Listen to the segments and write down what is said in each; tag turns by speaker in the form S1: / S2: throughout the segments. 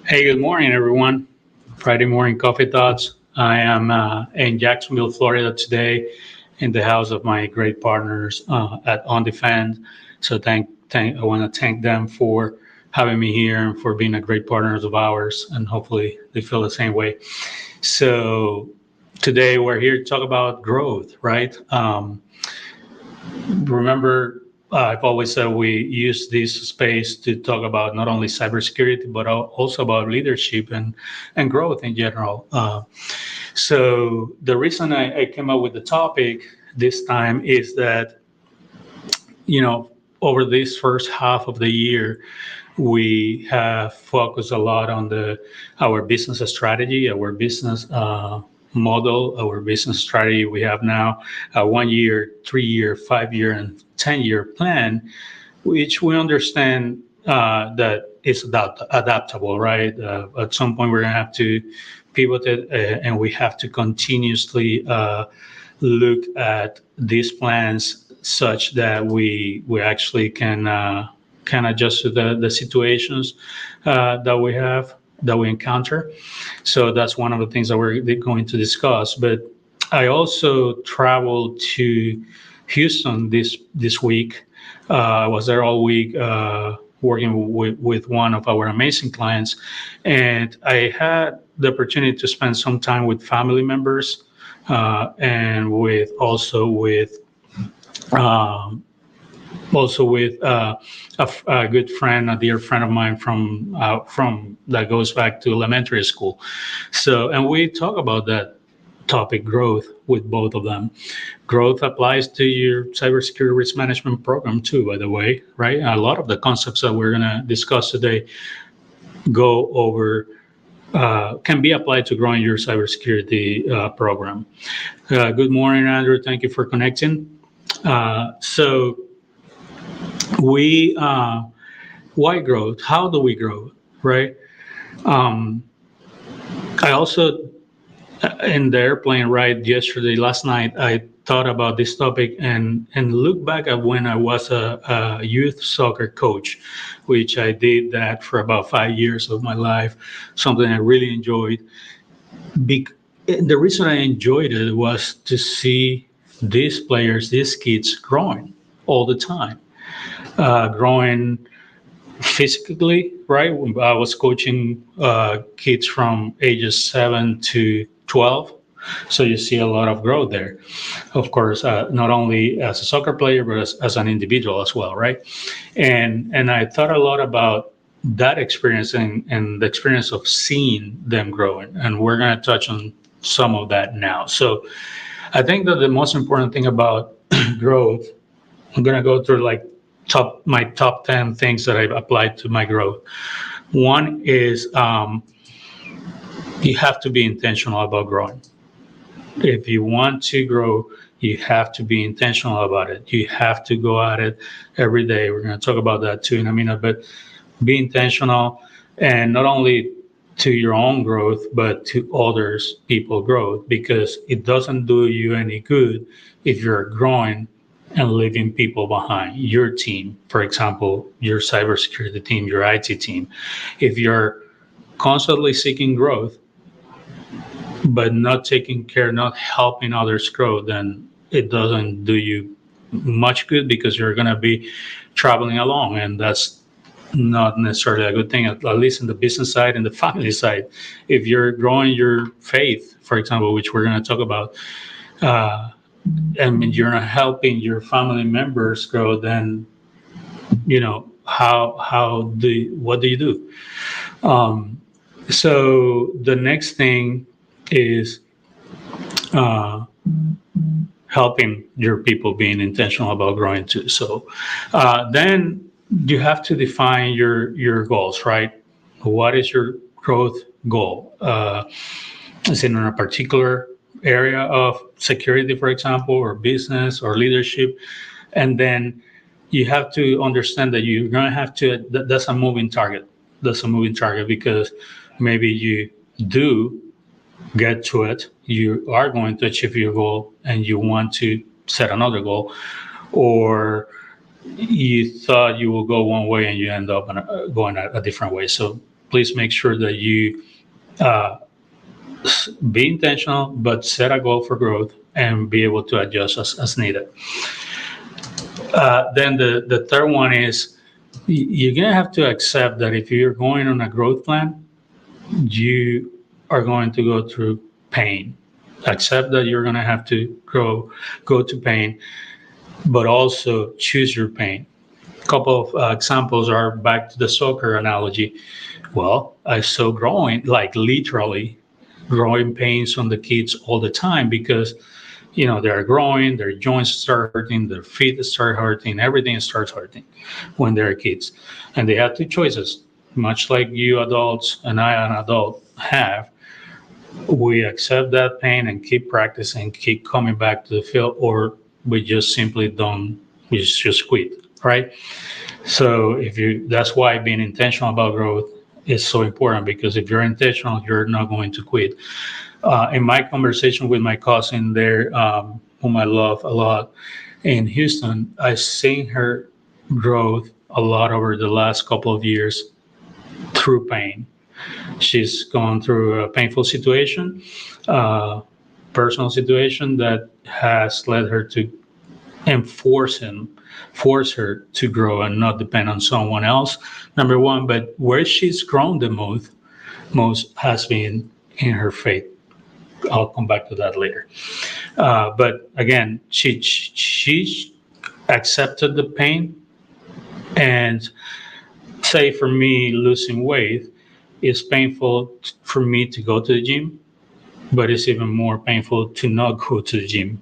S1: Hey, good morning, everyone. Friday morning coffee thoughts. I am in Jacksonville, Florida today, in the house of my great partners at On Defend. So I want to thank them for having me here and for being a great partners of ours, and hopefully they feel the same way. So today we're here to talk about growth, right? Remember, I've always said we use this space to talk about not only cybersecurity, but also about leadership and growth in general. So the reason I came up with the topic this time is that, you know, over this first half of the year, we have focused a lot on the our business strategy, our business model, our business strategy. We have now a 1 year, 3 year, 5 year, and 10 year plan, which we understand that is adaptable, right? At some point, we're going to have to pivot it, and we have to continuously look at these plans such that we actually can adjust to the situations that we encounter. So that's one of the things that we're going to discuss. But I also traveled to Houston this week. I was there all week working with one of our amazing clients, and I had the opportunity to spend some time with family members and with um, a good friend, a dear friend of mine from that goes back to elementary school. So, and we talk about that topic, growth, with both of them. Growth applies to your cybersecurity risk management program too, by the way, right? A lot of the concepts that we're going to discuss today go over. Can be applied to growing your cybersecurity program. Good morning, Andrew. Thank you for connecting. So we why growth? How do we grow? Right. Um, I also in the airplane ride yesterday, last night, I thought about this topic and look back at when I was a youth soccer coach, which I did that for about 5 years of my life, something I really enjoyed. Bec- the reason I enjoyed it was to see these players, these kids growing all the time, growing physically, right? I was coaching kids from ages 7 to 12. So you see a lot of growth there. Of course, not only as a soccer player, but as an individual as well, right? And I thought a lot about that experience and the experience of seeing them growing. And we're going to touch on some of that now. So I think that the most important thing about growth, I'm going to go through like top 10 things that I've applied to my growth. One is you have to be intentional about growing. If you want to grow, you have to be intentional about it. You have to go at it every day. We're going to talk about that too in a minute, but be intentional, and not only to your own growth, but to others people growth, because it doesn't do you any good if you're growing and leaving people behind. Your team, for example, your cybersecurity team, your IT team, if you're constantly seeking growth but not taking care, not helping others grow, then it doesn't do you much good, because you're going to be traveling along, and that's not necessarily a good thing, at least in the business side and the family side. If you're growing your faith, for example, which we're going to talk about, uh, and you're not helping your family members grow, then how do what do you do? Um, so the next thing is uh, helping your people being intentional about growing too. So then you have to define your goals, right? What is your growth goal? Is it in a particular area of security, for example, or business or leadership? And then you have to understand that you're going to have to, that's a moving target. That's a moving target, because maybe you do get to it, you are going to achieve your goal, and you want to set another goal, or you thought you will go one way and you end up going a different way. So please make sure that you be intentional, but set a goal for growth and be able to adjust as needed. Then the third one is you're going to have to accept that if you're going on a growth plan, you are going to go through pain. Accept that you're going to have to go to pain, but also choose your pain. A couple of examples are back to the soccer analogy. Well, I saw growing, like literally growing pains on the kids all the time because they're growing, their joints start hurting, their feet start hurting, everything starts hurting when they're kids. And they have two choices, much like you adults and I, an adult, have. We accept that pain and keep practicing, keep coming back to the field, or we just simply don't, we just quit, right? So that's why being intentional about growth is so important, because if you're intentional, you're not going to quit. In my conversation with my cousin there, whom I love a lot in Houston, I've seen her growth a lot over the last couple of years through pain. She's gone through a painful situation, personal situation that has led her to force her to grow and not depend on someone else, number one. But where she's grown the most has been in her faith. I'll come back to that later. But again, she accepted the pain. And say for me, losing weight is painful for me to go to the gym, but it's even more painful to not go to the gym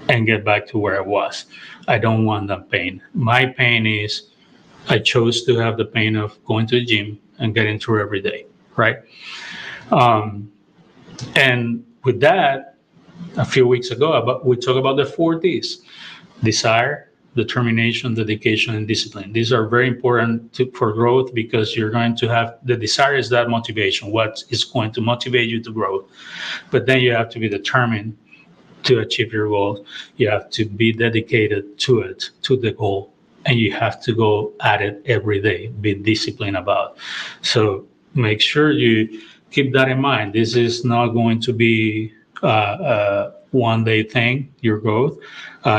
S1: and get back to where I was. I don't want that pain. My pain is I chose to have the pain of going to the gym and getting through every day, right? And with that, a few weeks ago, we talked about the 4 Ds: desire, determination, dedication, and discipline. These are very important for growth, because you're going to have the desire is that motivation, what is going to motivate you to grow. But then you have to be determined to achieve your goals. You have to be dedicated to it, to the goal, and you have to go at it every day, be disciplined about. So make sure you keep that in mind. This is not going to be one day thing, your growth.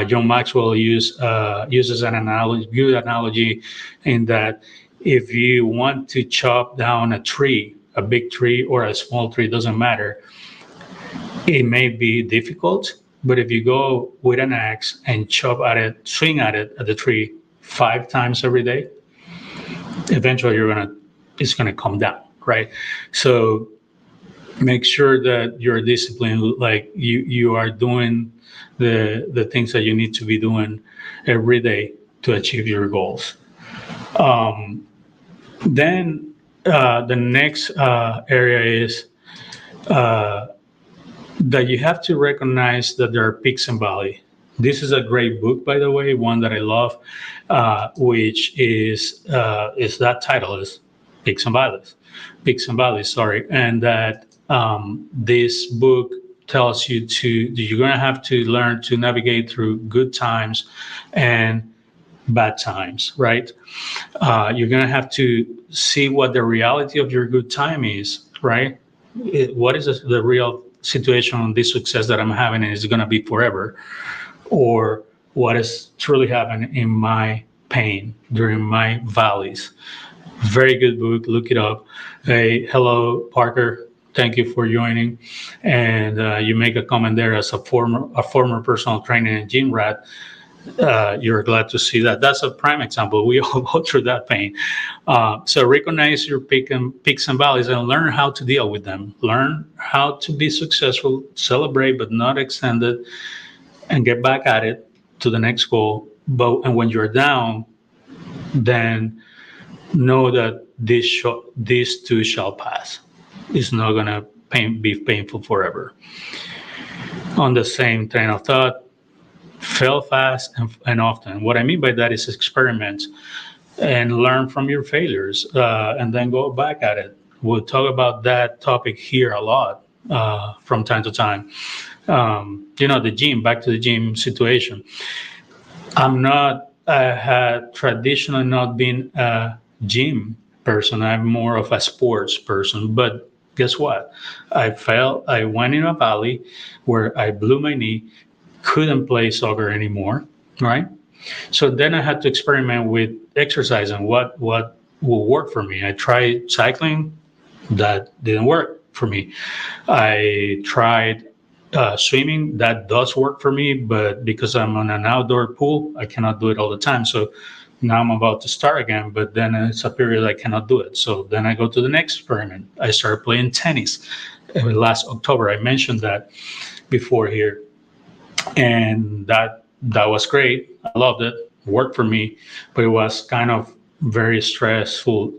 S1: John Maxwell uses an good analogy, in that if you want to chop down a tree, a big tree or a small tree, doesn't matter. It may be difficult, but if you go with an axe and swing at the tree 5 times every day, eventually it's gonna come down, right? So make sure that you're disciplined, like you are doing the things that you need to be doing every day to achieve your goals. Then the next area is that you have to recognize that there are peaks and valleys. This is a great book, by the way, one that I love, which is that title is Peaks and Valleys, sorry. And that this book tells you you're going to have to learn to navigate through good times and bad times, right? You're going to have to see what the reality of your good time is, right? What is the real situation on this success that I'm having, and is it going to be forever? Or what is truly happening in my pain during my valleys? Very good book. Look it up. Hey, hello, Parker. Thank you for joining. And you make a comment there as a former personal trainer and gym rat. You're glad to see that. That's a prime example. We all go through that pain. So recognize your peaks and valleys and learn how to deal with them. Learn how to be successful, celebrate, but not extend it, and get back at it to the next goal. And when you're down, then know that this too shall pass. It's not going to be painful forever. On the same train of thought, fail fast and often. What I mean by that is experiment and learn from your failures, and then go back at it. We'll talk about that topic here a lot from time to time. The gym, back to the gym situation. I had traditionally not been a gym person. I'm more of a sports person. But guess what? I fell. I went in a valley where I blew my knee, couldn't play soccer anymore. Right. So then I had to experiment with exercise and what will work for me. I tried cycling, that didn't work for me. I tried swimming, that does work for me, but because I'm on an outdoor pool, I cannot do it all the time. So now I'm about to start again, but then it's a period I cannot do it. So then I go to the next experiment. I started playing tennis last October. I mentioned that before here, and that was great. I loved it. Worked for me, but it was kind of very stressful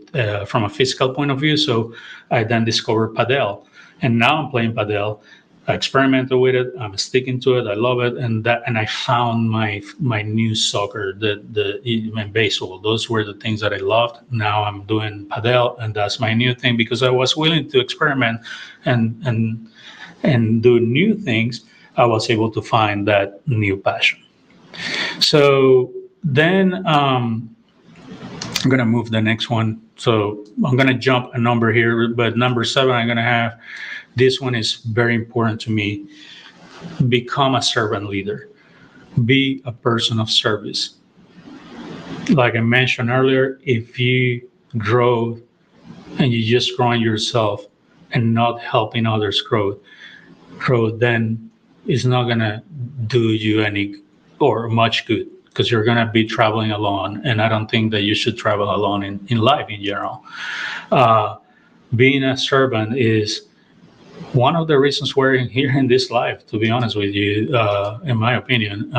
S1: from a physical point of view. So I then discovered padel, and now I'm playing padel. I experimented with it. I'm sticking to it. I love it, and I found my new soccer, my baseball. Those were the things that I loved. Now I'm doing padel, and that's my new thing because I was willing to experiment and do new things. I was able to find that new passion. So then I'm going to move the next one. So I'm going to jump a number here, but number 7, I'm going to have this one is very important to me. Become a servant leader. Be a person of service. Like I mentioned earlier, if you grow and you just growing yourself and not helping others grow, then it's not going to do you any or much good because you're going to be traveling alone. And I don't think that you should travel alone in life in general. Being a servant is one of the reasons we're here in this life, to be honest with you, in my opinion.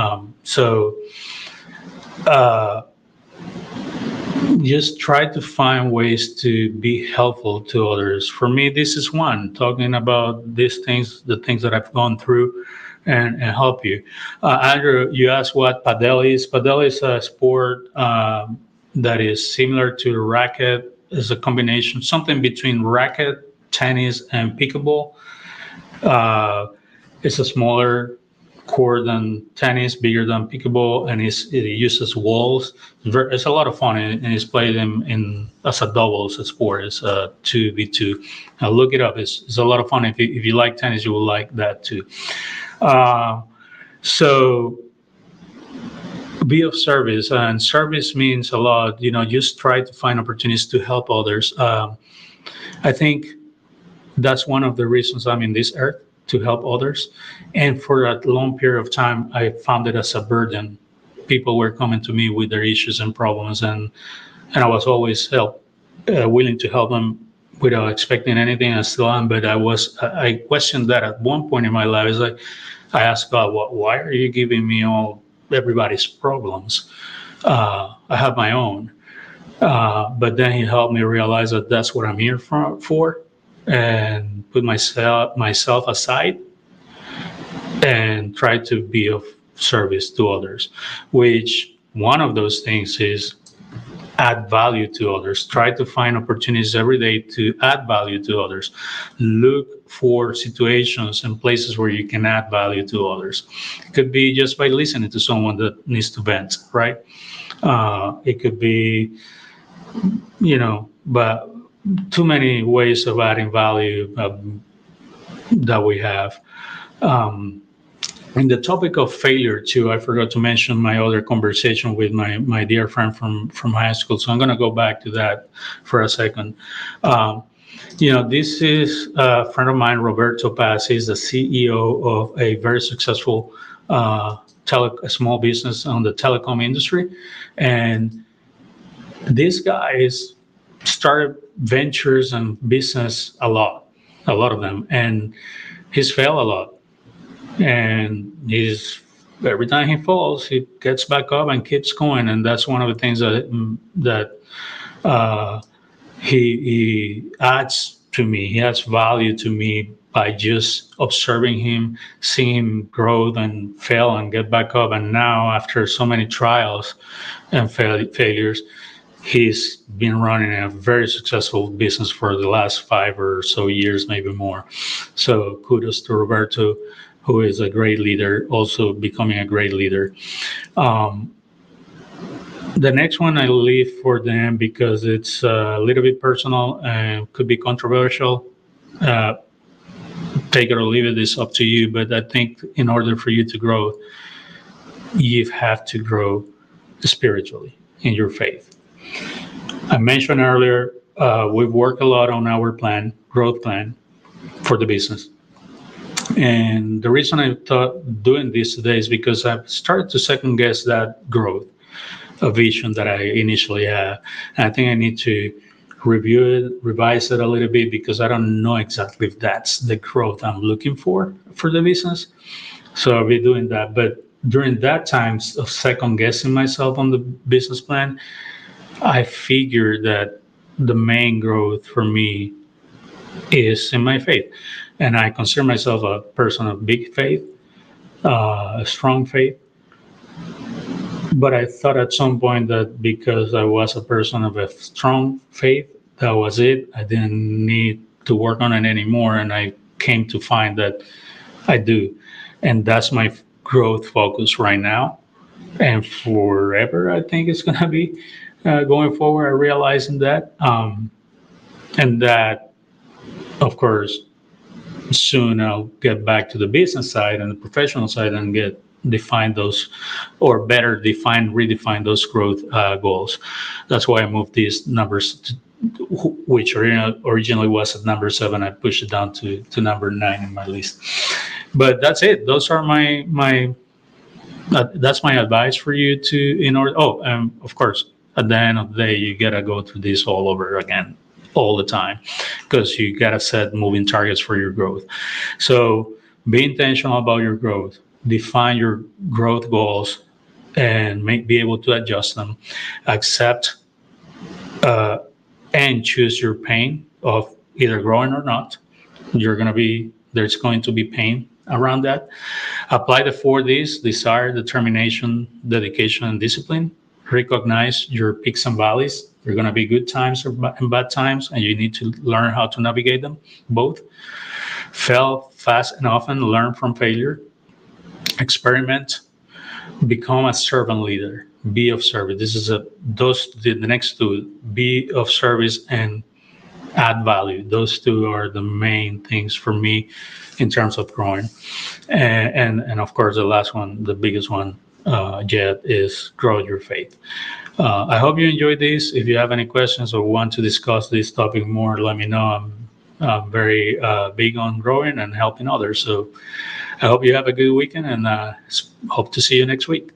S1: Just try to find ways to be helpful to others. For me, this is one, talking about these things, the things that I've gone through and help you. Andrew, you asked what padel is. Padel is a sport that is similar to racket. It's a combination, something between racket, tennis, and pickleball. It's a smaller court than tennis, bigger than pickleball, and it uses walls. It's a lot of fun, and it's played in as a doubles sport. It's a 2v2. Look it up. It's a lot of fun. If you like tennis, you will like that too. So be of service, and service means a lot. Just try to find opportunities to help others. I think that's one of the reasons I'm in this earth, to help others. And for a long period of time, I found it as a burden. People were coming to me with their issues and problems, and I was always willing to help them without expecting anything. I still am, but I questioned that at one point in my life. It's like I asked God, why are you giving me everybody's problems? I have my own. But then He helped me realize that that's what I'm here for. And put myself aside and try to be of service to others, which one of those things is add value to others. Try to find opportunities every day to add value to others. Look for situations and places where you can add value to others. It could be just by listening to someone that needs to vent, right? It could be, but too many ways of adding value that we have. And the topic of failure too, I forgot to mention my other conversation with my dear friend from high school. So I'm going to go back to that for a second. This is a friend of mine, Roberto Paz. He's the CEO of a very successful a small business on the telecom industry. And these guys started ventures and business a lot of them, and he's failed a lot. And every time he falls, he gets back up and keeps going. And that's one of the things that he adds to me. He adds value to me by just observing him, seeing him grow and fail and get back up. And now, after so many trials and failures, he's been running a very successful business for the last 5 or so years, maybe more. So kudos to Roberto, who is a great leader, also becoming a great leader. The next one I leave for them because it's a little bit personal and could be controversial. Uh, Take it or leave it, is up to you. But I think in order for you to grow, you have to grow spiritually in your faith. I mentioned earlier, we've worked a lot on our plan, growth plan for the business. And the reason I thought doing this today is because I've started to second guess that growth, a vision that I initially had. And I think I need to review it, revise it a little bit because I don't know exactly if that's the growth I'm looking for the business. So I'll be doing that. But during that time of second guessing myself on the business plan, I figured that the main growth for me is in my faith. And I consider myself a person of big faith, a strong faith. But I thought at some point that because I was a person of a strong faith, that was it. I didn't need to work on it anymore. And I came to find that I do. And that's my growth focus right now. And forever, I think it's going to be going forward, realizing that. And that, of course, soon I'll get back to the business side and the professional side and get define those, or better define, redefine those growth goals. That's why I moved these numbers, which originally was at number 7. I pushed it down to number 9 in my list. But that's it. Those are my that's my advice for you to in order. Oh, of course, at the end of the day, you gotta go through this all over again all the time because you gotta set moving targets for your growth. So be intentional about your growth. Define your growth goals and be able to adjust them. Accept uh, and choose your pain of either growing or not. There's going to be pain around that. Apply the 4 Ds: desire, determination, dedication, and discipline. Recognize your peaks and valleys. There are going to be good times and bad times, and you need to learn how to navigate them both. Fail fast and often, learn from failure. Experiment, become a servant leader, be of service. This is the next 2: be of service and add value. Those 2 are the main things for me in terms of growing. And of course, the last one, the biggest one yet, is grow your faith. I hope you enjoyed this. If you have any questions or want to discuss this topic more, let me know. I'm very big on growing and helping others. So I hope you have a good weekend and hope to see you next week.